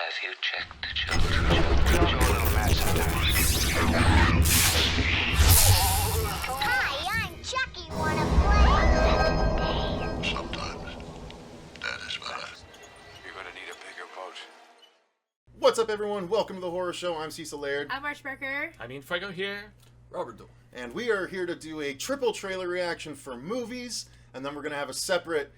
Have you checked the children? Hi, I'm Chucky. Wanna play? Sometimes that is better. You're gonna need a bigger boat. What's up, everyone? Welcome to the Horror Show. I'm Cecil Laird. I'm Marcia. Fuego here. Robert Duell. And we are here to do a triple trailer reaction for movies, and then we're going to have a separate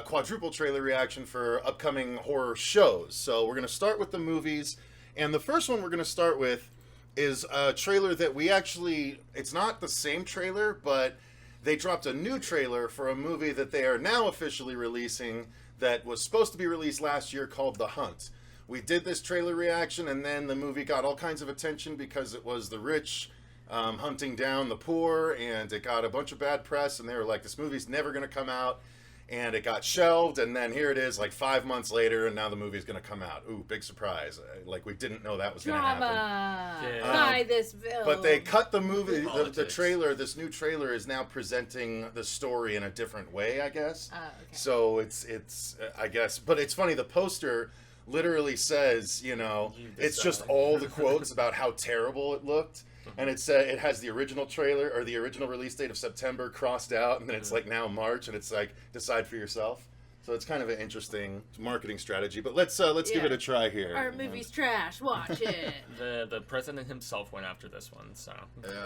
quadruple trailer reaction for upcoming horror shows. So we're going to start with the movies, and the first one we're going to start with is a trailer that we actually, it's not the same trailer, but they dropped a new trailer for a movie that they are now officially releasing that was supposed to be released last year called The Hunt. We did this trailer reaction, and then the movie got all kinds of attention because it was the rich hunting down the poor, and it got a bunch of bad press, and they were like, this movie's never going to come out, and it got shelved, and then here it is like 5 months later, and now the movie's going to come out. Ooh, big surprise. Like, we didn't know that was going to happen. Drama! Buy this film. But they cut the movie, the trailer, this new trailer is now presenting the story in a different way, I guess. Okay. So it's I guess, but it's funny, the poster literally says, you know, it's just all the quotes about how terrible it looked. And it has the original trailer, or the original release date of September crossed out, and then it's like now March, and it's like, decide for yourself. So it's kind of an interesting marketing strategy. But let's give it a try here. Our movie's trash. Watch it. The president himself went after this one, so.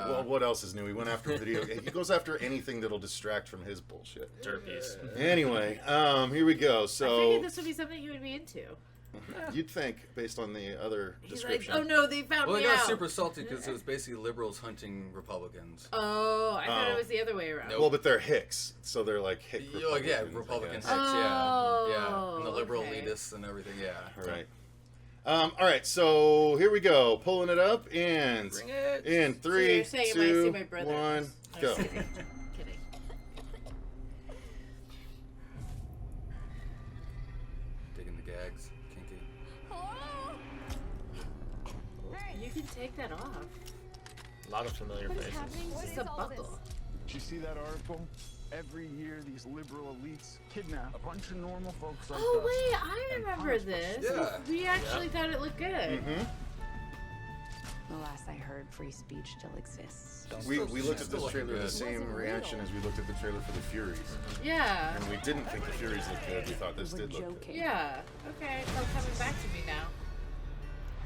Well, what else is new? He went after video. He goes after anything that'll distract from his bullshit. Derpies. Anyway, here we go. So I figured this would be something you would be into. You'd think, based on the other He's description. like, oh no, they found Well, me it got out. super salty because it was basically liberals hunting Republicans. Oh, I thought it was the other way around. Well, but they're Hicks, so they're like Hick Republicans. Yeah, Republican Hicks, Oh, yeah. And the liberal okay. elitists and everything, yeah. Right. All right, so here we go. Pulling it up, and Bring it. in So 3, you're saying 2, you might see my brother. 1, I'm go. just kidding. Digging the gags. Kinky. You can take that off. A lot of familiar faces. It's a buckle. Did you see that article? Every year, these liberal elites kidnap a bunch of normal folks like Oh us. wait, I and remember punish this. Yeah. We actually thought it looked good. Mm-hmm. The last I heard, free speech still exists. We looked at this Still trailer the good. same reaction as we looked at the trailer for the Furies. Yeah. And we didn't think the Furies looked good. We thought this We're did look good. joking. Yeah. Okay, so coming back to me now.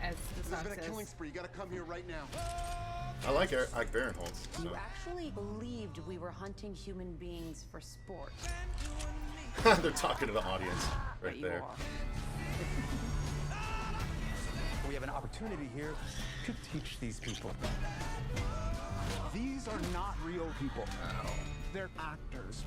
As the song There's been a killing says. spree. You gotta come here right now. I like Barinholtz. You So. actually believed we were hunting human beings for sport. They're talking to the audience But right you there. are. We have an opportunity here to teach these people. These are not real people. They're actors.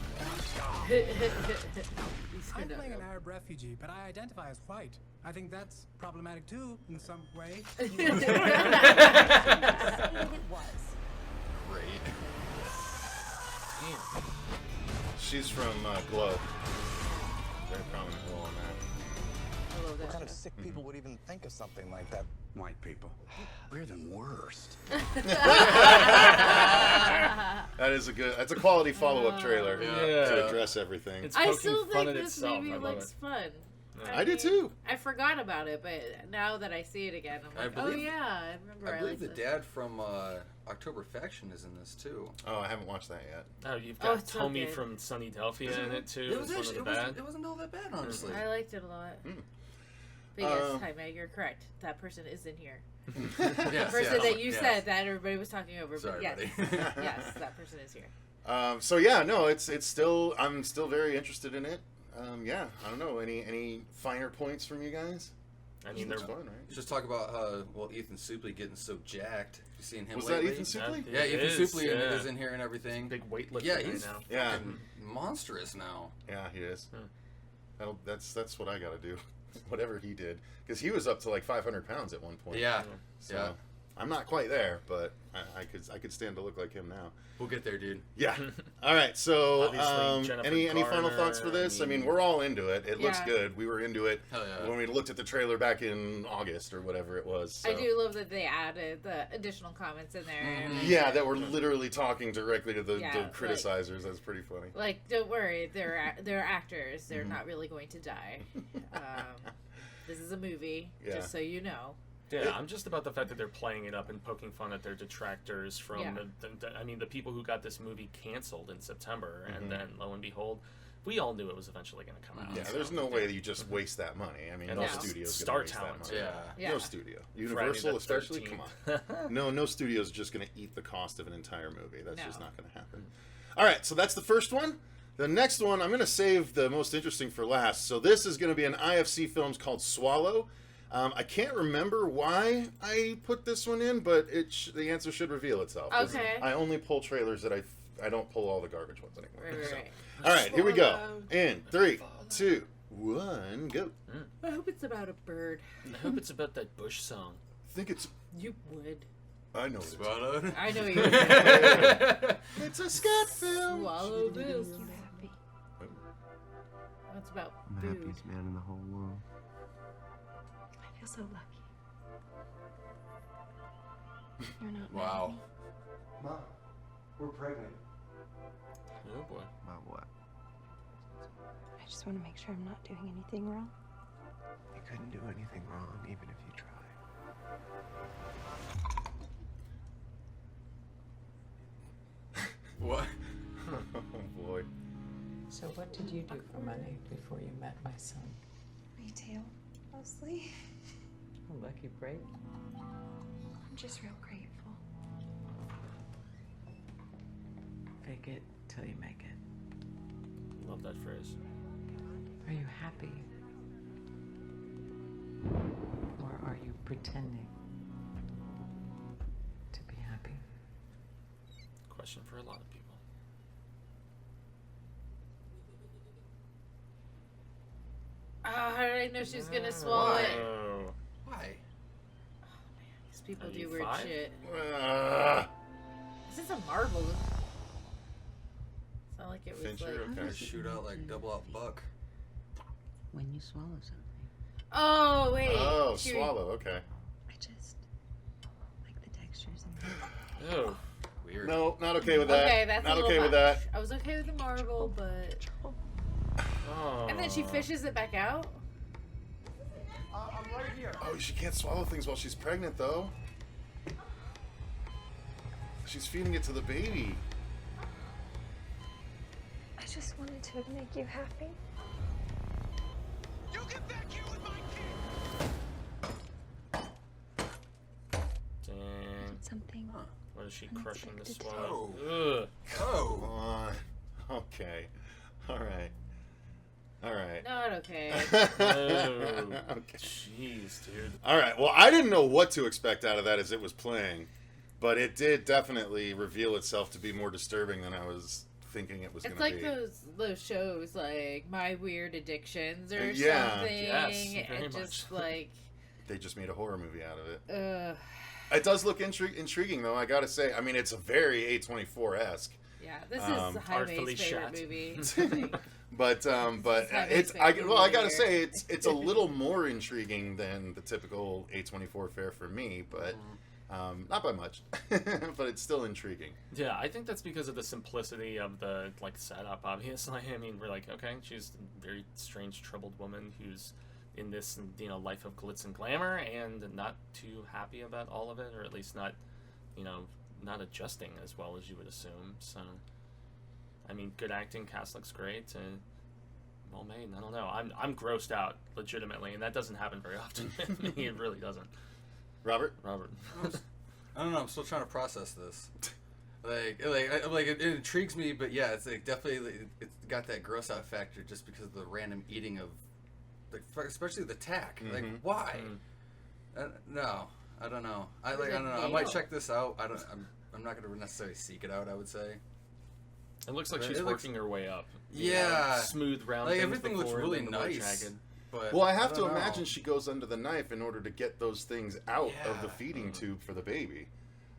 I'm playing an Arab refugee, but I identify as white. I think that's problematic too, in some way. Saying it was. Great. She's from Glow. Very prominent role in that. What kind of sick people would even think of something like that? White people. We're the worst. That's a quality follow-up trailer Yeah. to address everything. It's I poking still fun think at this itself. movie I love looks it. fun. I do too. I forgot about it, but now that I see it again, I'm like, oh yeah, I remember. I believe the liked this. dad from October Faction is in this too. Oh, I haven't watched that yet. Oh, you've Oh, got it's so Tommy good. from Sunny Delphia in it too. It was It's actually, one of the bad. it wasn't all that bad, honestly. I liked it a lot. Mm. But yes, Jaime, you're correct. That person is in here. Yes, The person that you yes. said that everybody was talking over. Sorry, but yes, buddy. yes, that person is here. So yeah, no, it's still, I'm still very interested in it. Yeah, I don't know, any finer points from you guys? I mean, they're It's fun, right? Just talk about Ethan Suplee getting so jacked. You seen him Was lately? that Ethan Suplee? Yeah, It Ethan is, Suplee yeah. is in here and everything. big weightlifter Yeah, right he's now. Yeah. fucking monstrous now. Yeah, he is. Hmm. That's what I gotta do. Whatever he did, because he was up to like 500 pounds at one point. Yeah, So yeah. I'm not quite there, but I could stand to look like him now. We'll get there, dude. Yeah. All right. So, Obviously, Jennifer any final Garner, thoughts for this? I mean, we're all into it. It looks Yeah. good. We were into it Hell yeah. when we looked at the trailer back in August or whatever it was. So. I do love that they added the additional comments in there. And Yeah, that we're literally talking directly to the, Yeah, the like- criticizers. That's pretty funny. like, don't worry, they're actors. They're not really going to die. This is a movie, Yeah. just so you know. Yeah, I'm just about the fact that they're playing it up and poking fun at their detractors from the people who got this movie canceled in September, and then lo and behold, we all knew it was eventually going to come out. Yeah, there's no way that you just waste that money. I mean, And no also studio's star going to waste talent. that money. Yeah. No studio. Universal the especially, 13th. come on. No studio's just going to eat the cost of an entire movie. That's just not going to happen. All right, so that's the first one. The next one, I'm going to save the most interesting for last. So this is going to be an IFC Films called Swallow. I can't remember why I put this one in, but the answer should reveal itself. Okay. I only pull trailers that I don't pull all the garbage ones anymore. Right, So. right. All right, here we go. In 3, 2, 1, go. I hope it's about a bird. I hope it's about that Bush song. I think it's... You would. I know it. I know you would. It's a scat film. Swallow this. Happy. What's about I'm the food? happiest man in the whole world. I feel so lucky. You're not mad Wow. at me? Mom, we're pregnant. Oh boy. About what? I just want to make sure I'm not doing anything wrong. You couldn't do anything wrong, even if you tried. What? Oh boy. So what did you do for money before you met my son? Retail, mostly. A lucky break. I'm just real grateful. Fake it till you make it. Love that phrase. Are you happy? Or are you pretending to be happy? Question for a lot of people. How did I know she was gonna swallow it? Oh. Why? These people Are do you weird 5? shit. Ah. This is a marble. It's not like it was Fincher, like. okay. Shoot out like double out buck. When you swallow something. Oh wait. Oh, She- swallow. Okay. I just like the textures and Oh. Weird. No, not okay with that. Okay, that's not a little okay with much. that. I was okay with the marble, but. Oh. And then she fishes it back out. I'm right here. Oh, she can't swallow things while she's pregnant, though. She's feeding it to the baby. I just wanted to make you happy. You get back here with my kid! Dang. Something. What is she crushing the Unexpected. swallow? Oh. Ugh. Oh. Come on. Okay. All right. All right. Not okay. Okay. Jeez, dude. All right. Well, I didn't know what to expect out of that as it was playing, but it did definitely reveal itself to be more disturbing than I was thinking it was going It's to like be. those shows like My Weird Addictions or Yeah. something. Yes, very and just much. like They just made a horror movie out of it. ugh. It does look intriguing, though. I got to say. I mean, it's a very A24-esque. Yeah, this Um, is artfully Jaime's favorite shot. movie. But Jaime's it's favorite I movie gotta here. say it's a little more intriguing than the typical A24 fare for me, but not by much. But it's still intriguing. Yeah, I think that's because of the simplicity of the setup. Obviously, I mean, we're like, okay, she's a very strange, troubled woman who's in this life of glitz and glamour, and not too happy about all of it, or at least not not adjusting as well as you would assume. So, I mean, good acting, cast looks great, and well made. I don't know. I'm grossed out legitimately, and that doesn't happen very often. It really doesn't. Robert. I don't know. I'm still trying to process this. It intrigues me, but yeah, it's like definitely it's got that gross out factor just because of the random eating of, especially the tack. Like, why? No, I don't know. I don't know. I might check this out. I'm not going to necessarily seek it out. I would say. It looks like she's working her way up. Yeah, smooth round. Like things everything looks before, really and then the more nice. jagged. But Well, I have to don't know. imagine she goes under the knife in order to get those things out of the feeding tube for the baby.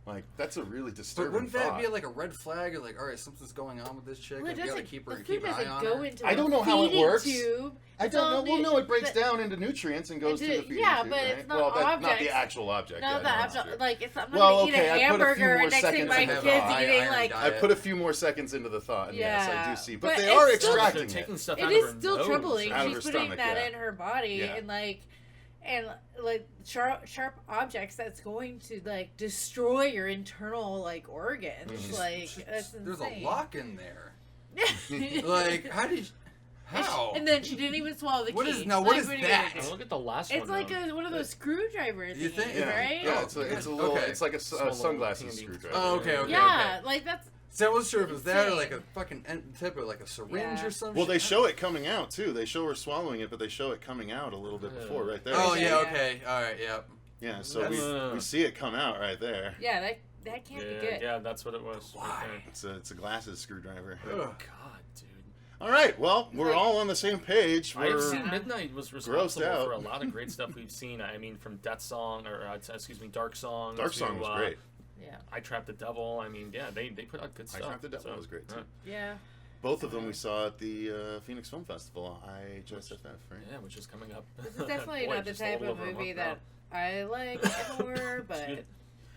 Like, that's a really disturbing But wouldn't that thought. be like a red flag? Or like, all right, something's going on with this chick. Well, it Like, you gotta doesn't- keep her the keep food an eye doesn't on go her. into I don't know a how it feeding works. tube. I It's don't all know. Well, no, it breaks the- down into nutrients and goes to the feeding yeah, tube, but right? it's not well, not the objects. actual object. No, yeah, the that's object, true. like, I'm not Well, gonna eat okay, a I put a few hamburger more and next thing seconds my into kid's the eating thought. like. I put a few more seconds into the thought, and yes, I Yeah. do see. But, But they it's are still- extracting They're taking it. stuff It out is of her still nose. troubling. Out of She's her putting stomach, that yeah. in her body, Yeah. and like, and like sharp objects that's going to like destroy your internal like organs. Like that's insane. There's a lock in there. Like how did? How? And then she didn't even swallow the key. What is that? Oh, look at the last it's one. It's like one of those screwdrivers. You think? Right? Yeah, it's a little. Okay. It's like a sunglasses screwdriver. Oh, okay. Yeah, like that's. So I wasn't sure if it was that or like a fucking tip or like a syringe or something. Well, they show it coming out too. They show her swallowing it, but they show it coming out a little bit before, right there. Oh yeah, okay, all right, yep. Yeah, so we see it come out right there. Yeah, that can't be good. Yeah, that's what it was. Why? Right It's a glasses screwdriver. Oh God, dude. All right, well, we're all on the same page. I've seen Midnight was responsible out. for a lot of great stuff we've seen. I mean, from Death Song or Dark Song. Dark Song was great. Yeah. I Trapped the Devil. I mean, yeah, they put out good stuff. I Trapped the Devil was great too. Yeah. Both of them we saw at the Phoenix Film Festival, IHSFF, right? Yeah, which is coming up. This is definitely Boy, not the just a type little of over a movie month that I like horror, but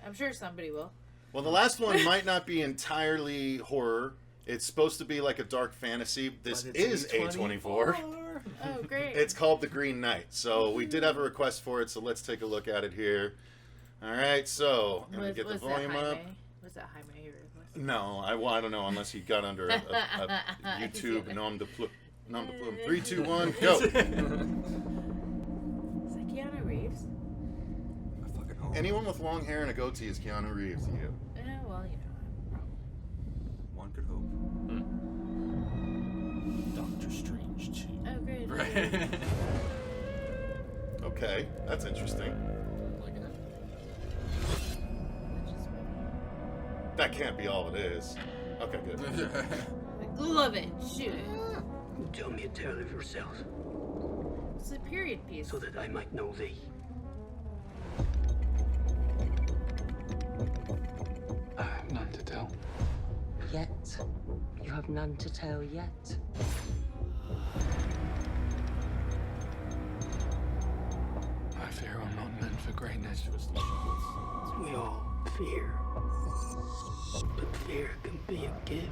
I'm sure somebody will. Well, the last one might not be entirely horror. It's supposed to be like a dark fantasy. This is A24. Oh, great. It's called The Green Knight. So we did have a request for it, so let's take a look at it here. All right, so let me get the volume up. Was that Jaime you requested? No, I don't know unless he got under a YouTube nom de plume. 3, 2, 1, go. Is that Keanu Reeves? Anyone with long hair and a goatee is Keanu Reeves to you. Well, you know. One could hope. Doctor Strange 2. Oh, great. Right. Okay, that's interesting. That can't be all it is. Okay, good. Love it. Shoot. Tell me a tale of yourself, It's a period piece. so that I might know thee. I have none to tell. Yet. You have none to tell yet. I fear I'm not meant for greatness. We all fear, but fear can be a gift.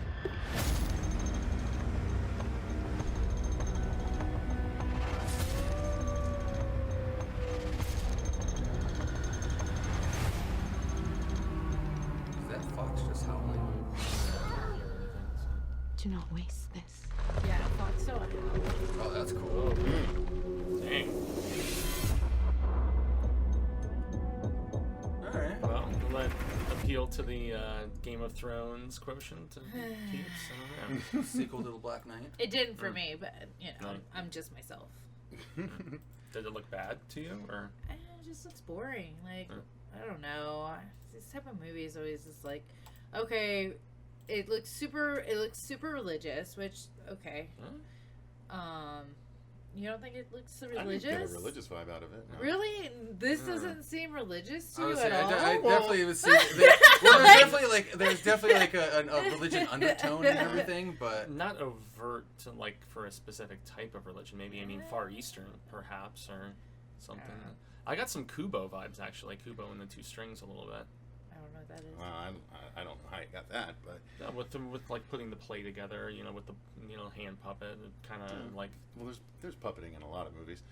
Is that fox just howling? Do not waste this. Yeah, I thought so. Oh, that's cool. Dang. Alright. Well, will that appeal to the Game of Thrones quotient to peeps? I don't know. Sequel to The Black Knight? It didn't for me, but, you know, I'm just myself. Did it look bad to you, or? It just looks boring. Like, I don't know. This type of movie is always just like, okay, it looks super religious, which, okay. You don't think it looks religious? I didn't get a religious vibe out of it. No. Really? This doesn't seem religious to you Say, at all? I definitely would say there's definitely like a religion undertone and everything, but not overt to like for a specific type of religion. Maybe I mean Far Eastern, perhaps, or something. I got some Kubo vibes actually, Kubo and the Two Strings a little bit. I don't know what that is. Well, I don't know how you got that, but yeah, with like putting the play together, you know, with the hand puppet, kind of like. Well, there's puppeting in a lot of movies,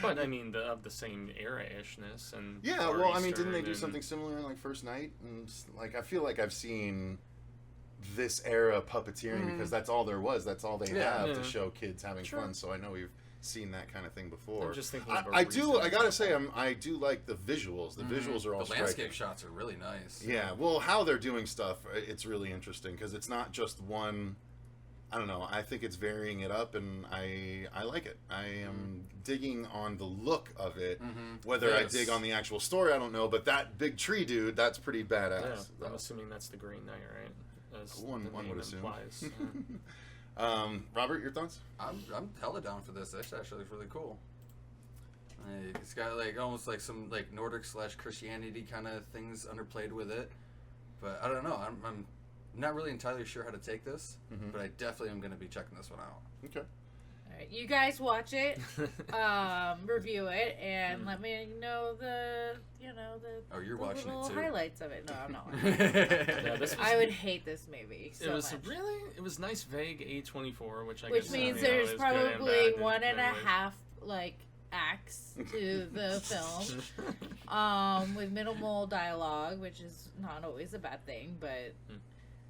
but I mean of the same era-ishness and. Yeah, Far well, I mean, Eastern didn't they do something similar in like First Night? And like, I feel like I've seen this era puppeteering because that's all there was. That's all they have to show kids having fun. So I know we've seen that kind of thing before. I'm just thinking I gotta say, I do like the visuals. The visuals are all the landscape striking. shots are really nice. Yeah, well, how they're doing stuff, it's really interesting because it's not just one. I don't know. I think it's varying it up, and I like it. I am digging on the look of it. Whether I dig on the actual story, I don't know. But that big tree dude, that's pretty badass. Yeah, I'm assuming that's the Green Knight, right? As one would assume. Implies. Robert, your thoughts? I'm hella down for this. This actually looks really cool. Like, it's got like almost like some like Nordic / Christianity kind of things underplayed with it, but I don't know. I'm not really entirely sure how to take this, but I definitely am going to be checking this one out. Okay. All right, you guys watch it, review it, and let me know the you're watching little it too. Highlights of it. No, I'm not. I would hate this movie so much. It was nice, vague A24, which means there's probably 1.5 like acts to the film, with minimal dialogue, which is not always a bad thing, but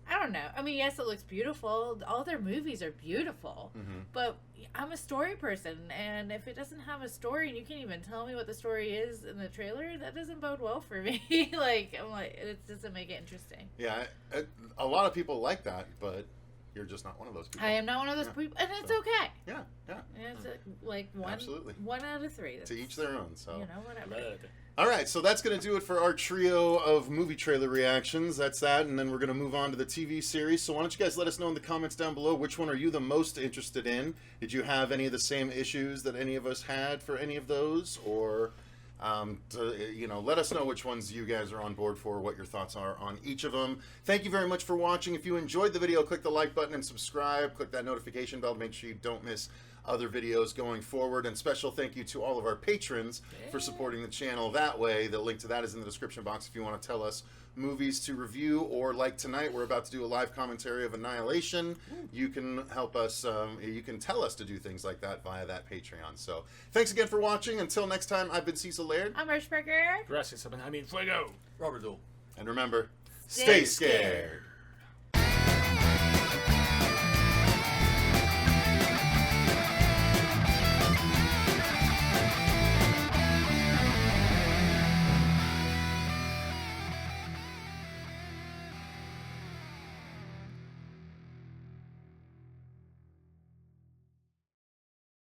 I don't know. I mean, yes, it looks beautiful. All their movies are beautiful, but I'm a story person, and if it doesn't have a story and you can't even tell me what the story is in the trailer, that doesn't bode well for me. It doesn't make it interesting. Yeah, a lot of people like that, but you're just not one of those people. I am not one of those people, and it's okay. Yeah. And it's Absolutely. 1 out of 3. To each their own. So whatever. All right, so that's going to do it for our trio of movie trailer reactions. That's that, and then we're going to move on to the TV series. So why don't you guys let us know in the comments down below which one are you the most interested in? Did you have any of the same issues that any of us had for any of those? Or, let us know which ones you guys are on board for, what your thoughts are on each of them. Thank you very much for watching. If you enjoyed the video, click the like button and subscribe. Click that notification bell to make sure you don't miss other videos going forward, and special thank you to all of our patrons for supporting the channel that way. The link to that is in the description box if you want to tell us movies to review, or like tonight we're about to do a live commentary of Annihilation. You can help us, you can tell us to do things like that via that Patreon. So thanks again for watching. Until next time, I've been Cecil Laird. I'm Ruxpin. Gracias, Jaime, Fuego. Robert Duell. And remember, stay scared.